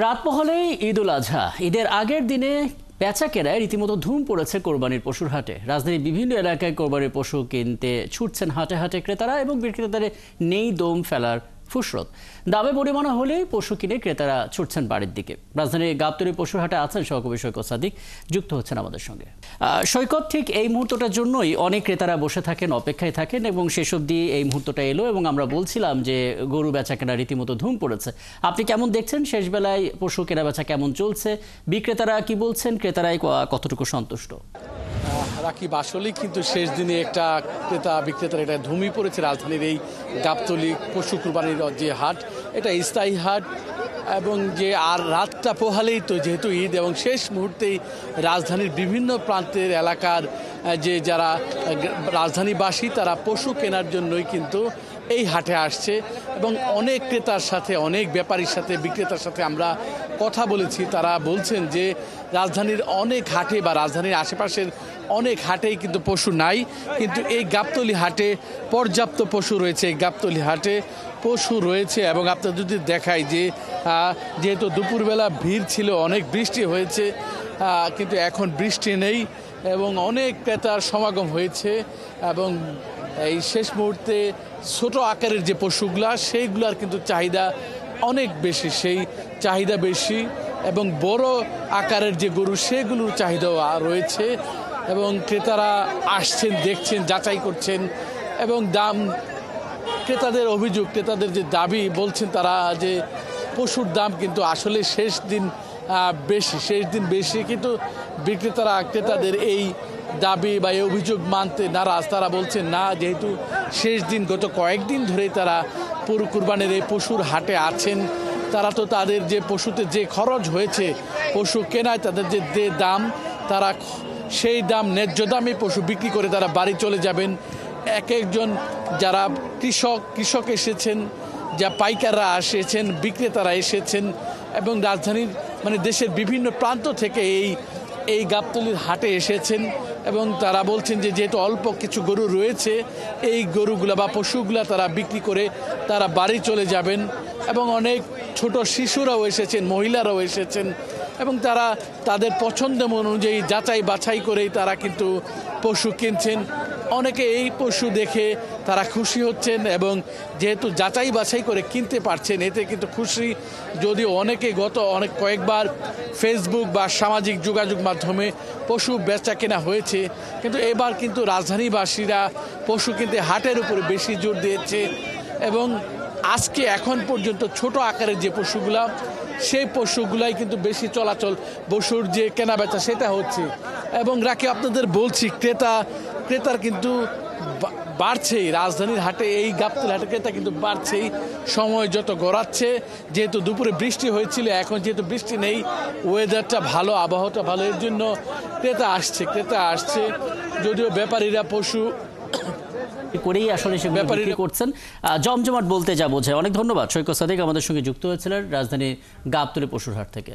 রাত পোহালেই ঈদ উল আজহা। ঈদের আগের দিনে বেচা কেনায় রীতিমতো ধুম পড়েছে কোরবানির পশুর হাটে। রাজধানীর বিভিন্ন এলাকায় কোরবানির পশু কিনতে ছুটছেন হাটে হাটে ক্রেতারা এবং বিক্রেতাদের নেই দম ফেলার ফুসরত। দামে পরিমাণ হলেই পশু কিনে ক্রেতারা ছুটছেন বাড়ির দিকে। রাজধানীর গাবতলী পশুর হাটে আছেন সহকর্মী সৈকত সাদিক, যুক্ত হচ্ছেন আমাদের সঙ্গে। সৈকত, ঠিক এই মুহূর্তটার জন্যই অনেক ক্রেতারা বসে থাকেন, অপেক্ষায় থাকেন এবং সেসব দিয়ে এই মুহূর্তটা এলো এবং আমরা বলছিলাম যে গরু বেচা কেনা রীতিমতো ধুম পড়েছে। আপনি কেমন দেখছেন শেষ বেলায় পশু কেনা বেচা কেমন চলছে? বিক্রেতারা কি বলছেন? ক্রেতারাই কতটুকু সন্তুষ্ট? রাকিব, আসলেই কিন্তু শেষ দিনে একটা ক্রেতা বিক্রেতার এটা ধুমই পড়েছে। রাজধানীর এই গাবতলী পশু কুরবানির যে হাট, এটা স্থায়ী হাট এবং যে আর রাতটা পোহালেই তো যেহেতু ঈদ এবং শেষ মুহূর্তেই রাজধানীর বিভিন্ন প্রান্তের এলাকার যে যারা রাজধানীবাসী তারা পশু কেনার জন্যই কিন্তু এই হাটে আসছে এবং অনেক ক্রেতার সাথে, অনেক ব্যাপারীর সাথে, বিক্রেতার সাথে আমরা কথা বলেছি। তারা বলছেন যে রাজধানীর অনেক হাটে বা রাজধানীর আশেপাশের অনেক হাটেই কিন্তু পশু নাই, কিন্তু এই গাবতলী হাটে পর্যাপ্ত পশু রয়েছে। এই গাবতলী হাটে পশু রয়েছে এবং আপনার যদি দেখায় যে যেহেতু দুপুরবেলা ভিড় ছিল, অনেক বৃষ্টি হয়েছে, কিন্তু এখন বৃষ্টি নেই এবং অনেক ক্রেতার সমাগম হয়েছে এবং এই শেষ মুহূর্তে ছোট আকারের যে পশুগুলা সেইগুলার কিন্তু চাহিদা অনেক বেশি, সেই চাহিদা বেশি এবং বড় আকারের যে গরু সেগুলোর চাহিদাও রয়েছে এবং ক্রেতারা আসছেন, দেখছেন, যাচাই করছেন এবং দাম, ক্রেতাদের অভিযোগ, ক্রেতাদের যে দাবি, বলছেন তারা যে পশুর দাম কিন্তু আসলে শেষ দিন বেশি, কিন্তু বিক্রেতারা ক্রেতাদের এই দাবি বা এই অভিযোগ মানতে নারাজ। তারা বলছেন না, যেহেতু শেষ দিন, গত কয়েকদিন ধরেই তারা পুরো কুরবানির এই পশুর হাটে আছেন, তারা তো তাদের যে পশুতে যে খরচ হয়েছে পশু কেনায়, তাদের যে দাম, তারা সেই দাম, ন্যায্য দামে পশু বিক্রি করে তারা বাড়ি চলে যাবেন। এক একজন যারা কৃষক এসেছেন, যা পাইকাররা এসেছেন, বিক্রেতারা এসেছেন এবং রাজধানীর দেশের বিভিন্ন প্রান্ত থেকে এই গাবতলীর হাটে এসেছেন এবং তারা বলছেন যে যেহেতু অল্প কিছু গরু রয়েছে, এই গরুগুলা বা পশুগুলা তারা বিক্রি করে তারা বাড়ি চলে যাবেন এবং অনেক ছোট শিশুরাও এসেছেন, মহিলারাও এসেছেন এবং তারা তাদের পছন্দ অনুযায়ী যাচাই বাছাই করেই তারা কিন্তু পশু কিনছেন। অনেকে এই পশু দেখে তারা খুশি হচ্ছেন এবং যেহেতু যাচাই বাছাই করে কিনতে পারছেন, এতে কিন্তু খুশি। যদিও অনেকে কয়েকবার ফেসবুক বা সামাজিক যোগাযোগ মাধ্যমে পশু বেচা কেনা হয়েছে, কিন্তু এবার কিন্তু রাজধানীবাসীরা পশু কিনতে হাটের উপরে বেশি জোর দিয়েছে এবং আজকে এখন পর্যন্ত ছোট আকারের যে পশুগুলা, সেই পশুগুলাই কিন্তু বেশি চলাচল, পশুর যে কেনা বেচা সেটা হচ্ছে এবং রাখি আপনাদের বলছি ক্রেতার কিন্তু বাড়ছেই। রাজধানীর হাটে, এই গাবতলী হাটে ক্রেতা কিন্তু বাড়ছেই সময় যত গড়াচ্ছে। যেহেতু দুপুরে বৃষ্টি হয়েছিল, এখন যেহেতু বৃষ্টি নেই, ওয়েদারটা ভালো, আবহাওয়াটা ভালো, এর জন্য ক্রেতা আসছে। যদিও ব্যাপারীরা পশু করেই আসলে সে ব্যাপারী করছেন। জমজমাট বলতে যা বোঝায়। অনেক ধন্যবাদ সৈকত সাদিক আমাদের সঙ্গে যুক্ত হয়েছিলেন রাজধানী গাবতলী পশুর হাট থেকে।